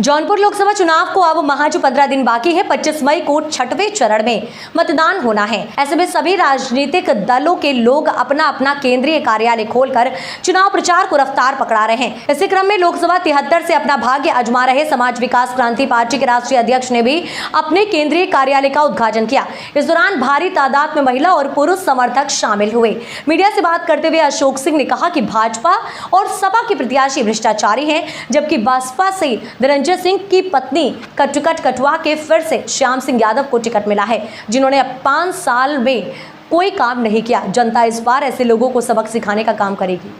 जौनपुर लोकसभा चुनाव को अब महज 15 दिन बाकी है। 25 मई को छठवें चरण में मतदान होना है। ऐसे में सभी राजनीतिक दलों के लोग अपना अपना केंद्रीय कार्यालय खोलकर चुनाव प्रचार को रफ्तार पकड़ा रहे हैं। इसी क्रम में लोकसभा 73 से अपना भाग्य आजमा रहे समाज विकास क्रांति पार्टी के राष्ट्रीय अध्यक्ष ने भी अपने केंद्रीय कार्यालय का उद्घाटन किया। इस दौरान भारी तादाद में महिला और पुरुष समर्थक शामिल हुए। मीडिया से बात करते हुए अशोक सिंह ने कहा कि भाजपा और सपा के प्रत्याशी भ्रष्टाचारी हैं, जबकि बसपा से निरंजन सिंह की पत्नी का टिकट कटवा के फिर से श्याम सिंह यादव को टिकट मिला है, जिन्होंने 5 साल में कोई काम नहीं किया। जनता इस बार ऐसे लोगों को सबक सिखाने का काम करेगी।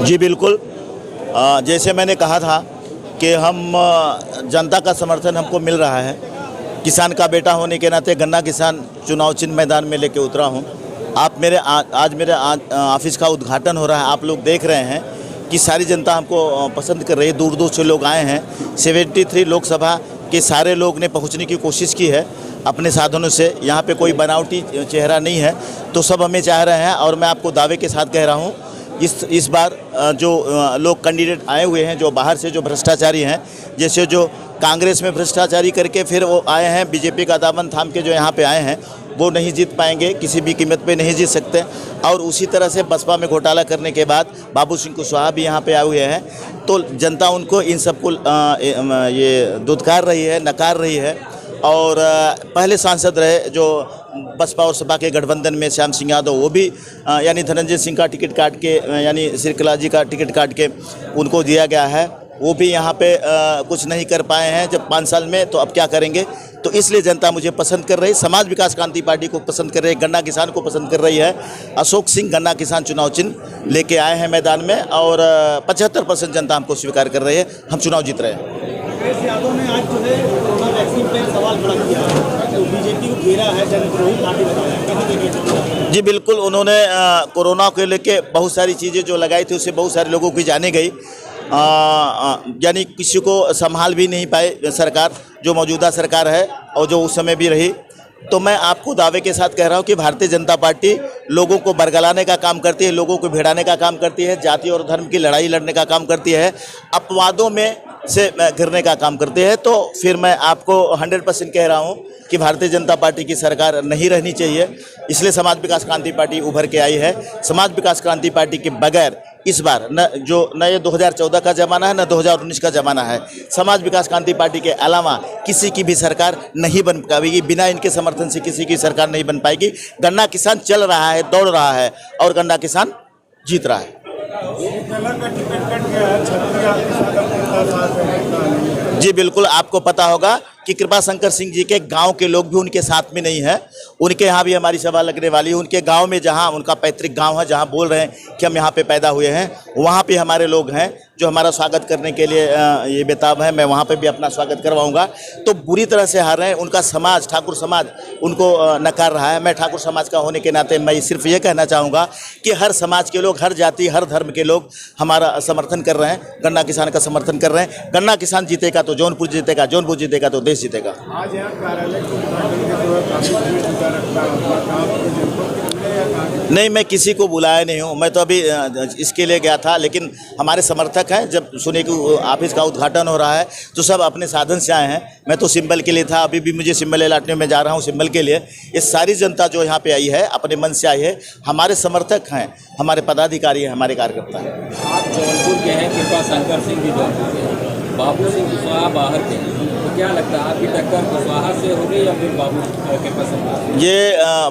जी बिल्कुल, जैसे मैंने कहा था कि हम जनता का समर्थन हमको मिल रहा है। किसान का बेटा होने के नाते गन्ना किसान चुनाव चिन्ह मैदान में लेके उतरा हूँ। आप आज मेरे ऑफिस का उद्घाटन हो रहा है। आप लोग देख रहे हैं कि सारी जनता हमको पसंद कर रही है। दूर दूर से लोग आए हैं। 73 लोकसभा के सारे लोग ने पहुँचने की कोशिश की है अपने साधनों से। यहाँ पे कोई बनावटी चेहरा नहीं है, तो सब हमें चाह रहे हैं। और मैं आपको दावे के साथ कह रहा हूँ, इस बार जो लोग कैंडिडेट आए हुए हैं, जो बाहर से जो भ्रष्टाचारी हैं, जैसे जो कांग्रेस में भ्रष्टाचारी करके फिर वो आए हैं, बीजेपी का दामन थाम के जो यहाँ पे आए हैं, वो नहीं जीत पाएंगे, किसी भी कीमत पे नहीं जीत सकते। और उसी तरह से बसपा में घोटाला करने के बाद बाबू सिंह कुशवाहा भी यहाँ पे आए हुए हैं। तो जनता उनको इन सबको ये दुत्कार रही है, नकार रही है। और पहले सांसद रहे जो बसपा और सपा के गठबंधन में श्याम सिंह यादव, वो भी यानी धनंजय सिंह का टिकट काट के, यानी श्रीकला जी का टिकट काट के उनको दिया गया है। वो भी यहाँ पे कुछ नहीं कर पाए हैं जब 5 साल में, तो अब क्या करेंगे। तो इसलिए जनता मुझे पसंद कर रही है, समाज विकास क्रांति पार्टी को पसंद कर रही है, गन्ना किसान को पसंद कर रही है। अशोक सिंह गन्ना किसान चुनाव चिन्ह लेके आए हैं मैदान में और 75% जनता हमको स्वीकार कर रही है। हम चुनाव जीत रहे हैं। यादव ने आज जो है कोरोना वैक्सीन पे सवाल खड़ा किया है, बीजेपी को घेरा है, जनद्रोही पार्टी बताया। जी बिल्कुल, उन्होंने कोरोना को लेके बहुत सारी चीज़ें जो लगाई थी, उससे बहुत सारे लोगों की जाने गई। यानी किसी को संभाल भी नहीं पाए सरकार, जो मौजूदा सरकार है और जो उस समय भी रही। तो मैं आपको दावे के साथ कह रहा हूँ कि भारतीय जनता पार्टी लोगों को बरगलाने का काम करती है, लोगों को भिड़ाने का काम करती है, जाति और धर्म की लड़ाई लड़ने का काम करती है, अपवादों में से घिरने का काम करते हैं। तो फिर मैं आपको 100% कह रहा हूं कि भारतीय जनता पार्टी की सरकार नहीं रहनी चाहिए। इसलिए समाज विकास क्रांति पार्टी उभर के आई है। समाज विकास क्रांति पार्टी के बगैर इस बार न ये 2014 का ज़माना है, न 2019 का ज़माना है। समाज विकास क्रांति पार्टी के अलावा किसी की भी सरकार नहीं बन पाएगी। बिना इनके समर्थन से किसी की सरकार नहीं बन पाएगी। गन्ना किसान चल रहा है, दौड़ रहा है और गन्ना किसान जीत रहा है। जी बिल्कुल, आपको पता होगा कि कृपा शंकर सिंह जी के गांव के लोग भी उनके साथ में नहीं है। उनके यहाँ भी हमारी सभा लगने वाली है। उनके गांव में, जहां उनका पैतृक गांव है, जहां बोल रहे हैं कि हम यहाँ पे पैदा हुए हैं, वहाँ पे हमारे लोग हैं जो हमारा स्वागत करने के लिए ये बेताब है। मैं वहाँ पे भी अपना स्वागत करवाऊँगा। तो बुरी तरह से हार रहे हैं। उनका समाज, ठाकुर समाज उनको नकार रहा है। मैं ठाकुर समाज का होने के नाते मैं सिर्फ ये कहना चाहूँगा कि हर समाज के लोग, हर जाति, हर धर्म के लोग हमारा समर्थन कर रहे हैं, गन्ना किसान का समर्थन कर रहे हैं। गन्ना किसान जीतेगा तो जौनपुर जीतेगा, जौनपुर जीतेगा तो देश जीतेगा। आज यहाँ कार्यालय नहीं, मैं किसी को बुलाया नहीं हूँ। मैं तो अभी इसके लिए गया था, लेकिन हमारे समर्थक हैं। जब सुने कि ऑफिस का उद्घाटन हो रहा है तो सब अपने साधन से आए हैं। मैं तो सिंबल के लिए था, अभी भी मुझे सिंबल लाटने में जा रहा हूँ सिंबल के लिए। ये सारी जनता जो यहाँ पे आई है अपने मन से आई है। हमारे समर्थक हैं, हमारे पदाधिकारी हैं, हमारे कार्यकर्ता हैं। आप जौनपुर के हैं, कृपा शंकर सिंह भी जौनपुर के हैं, बाबू सिंह कुशवाहा बाहर के हैं। तो क्या लगता है आपकी टक्कर कुशवाहा से होगी या फिर बाबू के पसंद? ये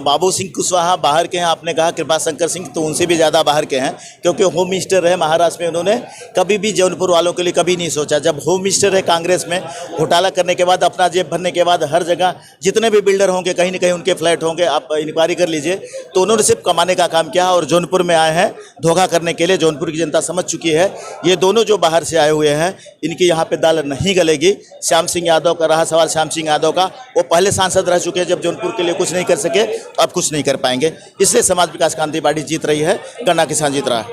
बाबू सिंह कुशवाहा बाहर के हैं। आपने कहा कृपा शंकर सिंह, तो उनसे भी ज़्यादा बाहर के हैं, क्योंकि होम मिनिस्टर रहे महाराष्ट्र में। उन्होंने कभी भी जौनपुर वालों के लिए कभी नहीं सोचा। जब होम मिनिस्टर रहे कांग्रेस में, घोटाला करने के बाद, अपना जेब भरने के बाद, हर जगह जितने भी बिल्डर होंगे कहीं न कहीं उनके फ्लैट होंगे, आप इंक्वायरी कर लीजिए। तो उन्होंने सिर्फ कमाने का काम किया और जौनपुर में आए हैं धोखा करने के लिए। जौनपुर की जनता समझ चुकी है। ये दोनों जो बाहर से आए हुए हैं, इनकी यहाँ पे दाल नहीं गलेगी। श्याम सिंह यादव का रहा सवाल, श्याम सिंह यादव का, वो पहले सांसद रह चुके हैं। जब जौनपुर के लिए कुछ नहीं कर सके तो अब कुछ नहीं कर पाएंगे। इसलिए समाज विकास क्रांति पार्टी जीत रही है, गन्ना किसान जीत रहा है।